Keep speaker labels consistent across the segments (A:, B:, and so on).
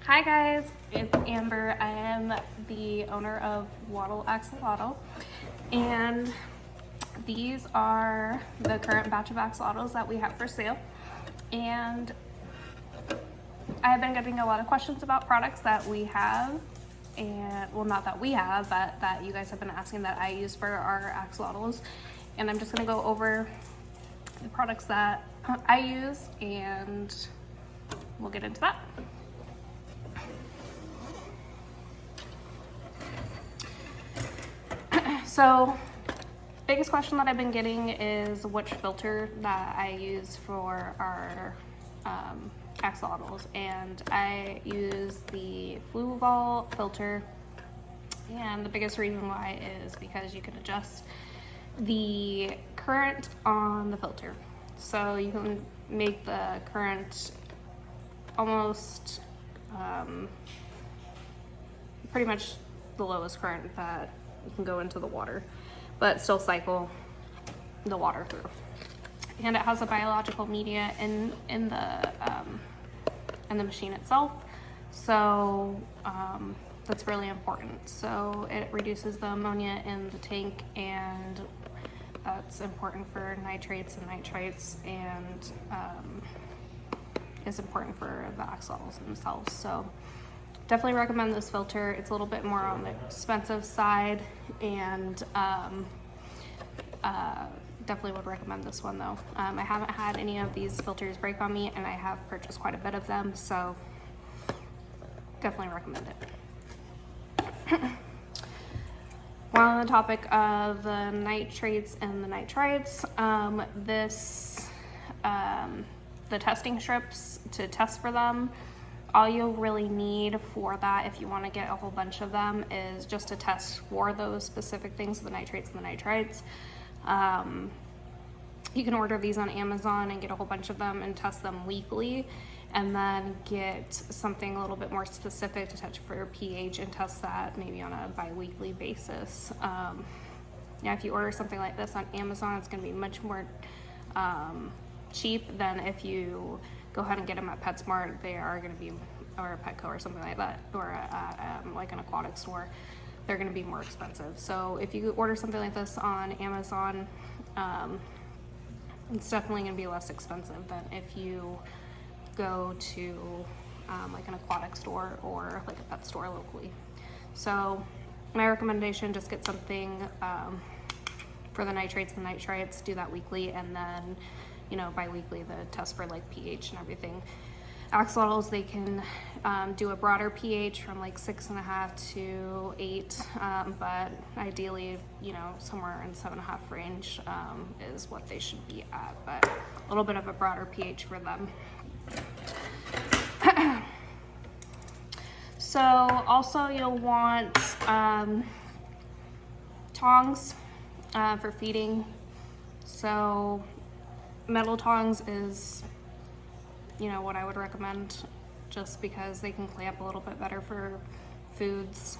A: Hi guys, it's Amber. I am the owner of Waddle Axolotl, and these are the current batch of axolotls that we have for sale. And I have been getting a lot of questions about products that we have, and well, not that we have, but that you guys have been asking that I use for our axolotls. And I'm just gonna go over the products that I use, and we'll get into that. So, biggest question that I've been getting is which filter that I use for our axolotls, and I use the Fluval filter, and the biggest reason why is because you can adjust the current on the filter. So you can make the current almost pretty much the lowest current that you can go into the water, but still cycle the water through. And it has a biological media in the machine itself, so that's really important. So it reduces the ammonia in the tank, and that's important for nitrates and nitrites, and is important for the axolotls themselves. So definitely recommend this filter. It's a little bit more on the expensive side, and definitely would recommend this one though. I haven't had any of these filters break on me, and I have purchased quite a bit of them, so definitely recommend it. While on the topic of the nitrates and the nitrites, the testing strips to test for them, all you'll really need for that, if you want to get a whole bunch of them, is just to test for those specific things, the nitrates and the nitrites. You can order these on Amazon and get a whole bunch of them and test them weekly, and then get something a little bit more specific to test for your pH and test that maybe on a bi-weekly basis. Now, if you order something like this on Amazon, it's going to be much more cheap than if you go ahead and get them at PetSmart. They are going to be, or Petco or something like that, or like an aquatic store. They're going to be more expensive. So if you order something like this on Amazon, it's definitely going to be less expensive than if you go to like an aquatic store or like a pet store locally. So my recommendation, just get something for the nitrates and nitrites, do that weekly, and then bi-weekly the test for like pH and everything. Axolotls, they can do a broader pH from like 6.5 to 8, but ideally, somewhere in 7.5 range is what they should be at, but a little bit of a broader pH for them. So also you'll want tongs for feeding. So metal tongs is what I would recommend, just because they can clamp a little bit better for foods.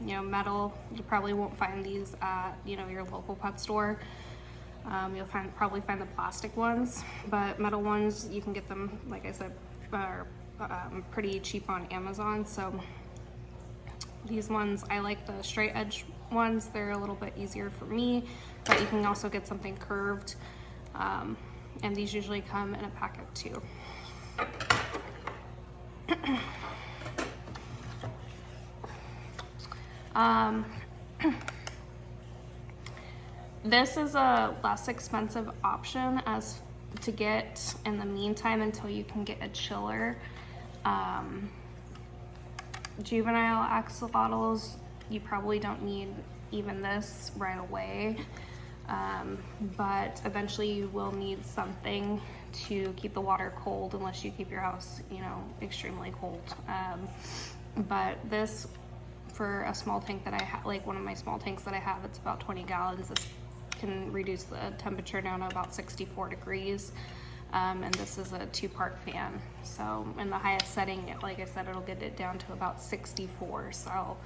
A: Metal, you probably won't find these at your local pet store. You'll probably find the plastic ones, but metal ones, you can get them, like I said, are pretty cheap on Amazon. So these ones, I like the straight edge ones. They're a little bit easier for me, but you can also get something curved, and these usually come in a pack of 2. This is a less expensive option as to get in the meantime until you can get a chiller. Juvenile axolotls, you probably don't need even this right away, but eventually you will need something to keep the water cold, unless you keep your house extremely cold. But this, for a small tank that I have, like one of my small tanks that I have, it's about 20 gallons. This can reduce the temperature down to about 64 degrees. And this is a 2-part fan. So in the highest setting, like I said, it'll get it down to about 64. So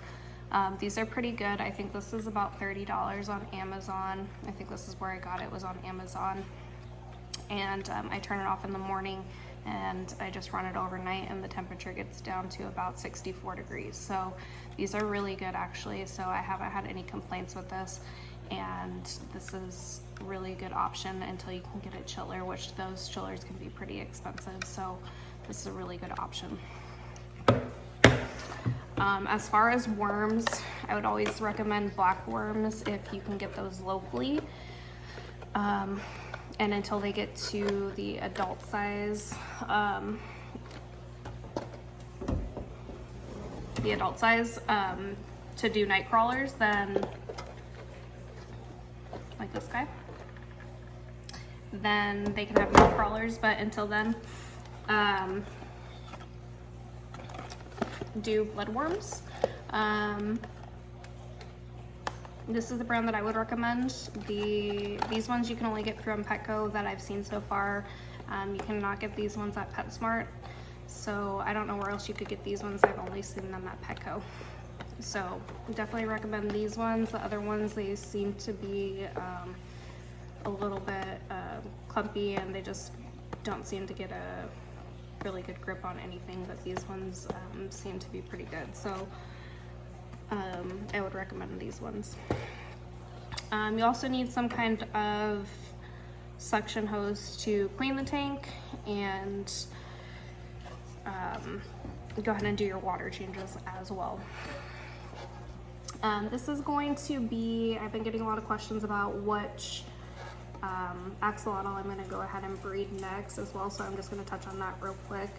A: these are pretty good. I think this is about $30 on Amazon. I think this is where I got it, was on Amazon. And I turn it off in the morning and I just run it overnight and the temperature gets down to about 64 degrees. So these are really good actually. So I haven't had any complaints with this, and this is really good option until you can get a chiller, which those chillers can be pretty expensive. So this is a really good option. As far as worms, I would always recommend black worms if you can get those locally. And until they get to the adult size, to do night crawlers, then like this guy, then they can have night crawlers, but until then, do bloodworms. This is the brand that I would recommend. These ones you can only get from Petco that I've seen so far. You cannot get these ones at PetSmart. So I don't know where else you could get these ones. I've only seen them at Petco. So definitely recommend these ones. The other ones, they seem to be a little bit clumpy, and they just don't seem to get a really good grip on anything, but these ones seem to be pretty good. So I would recommend these ones. You also need some kind of suction hose to clean the tank, and go ahead and do your water changes as well. This is going to be, I've been getting a lot of questions about which axolotl I'm going to go ahead and breed next as well, so I'm just going to touch on that real quick.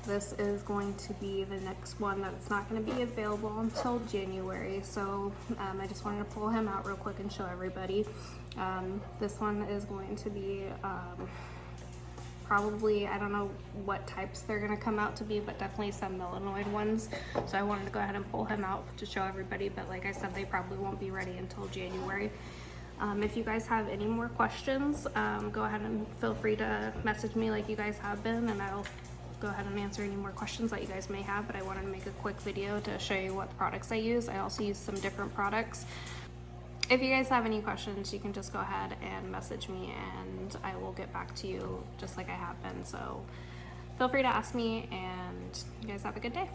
A: This is going to be the next one that's not going to be available until January, so I just wanted to pull him out real quick and show everybody. This one is going to be probably, I don't know what types they're going to come out to be, but definitely some melanoid ones. So I wanted to go ahead and pull him out to show everybody, but like I said, they probably won't be ready until January. If you guys have any more questions, go ahead and feel free to message me like you guys have been, and I'll go ahead and answer any more questions that you guys may have. But I wanted to make a quick video to show you what products I use. I also use some different products. If you guys have any questions, you can just go ahead and message me, and I will get back to you just like I have been. So feel free to ask me, and you guys have a good day.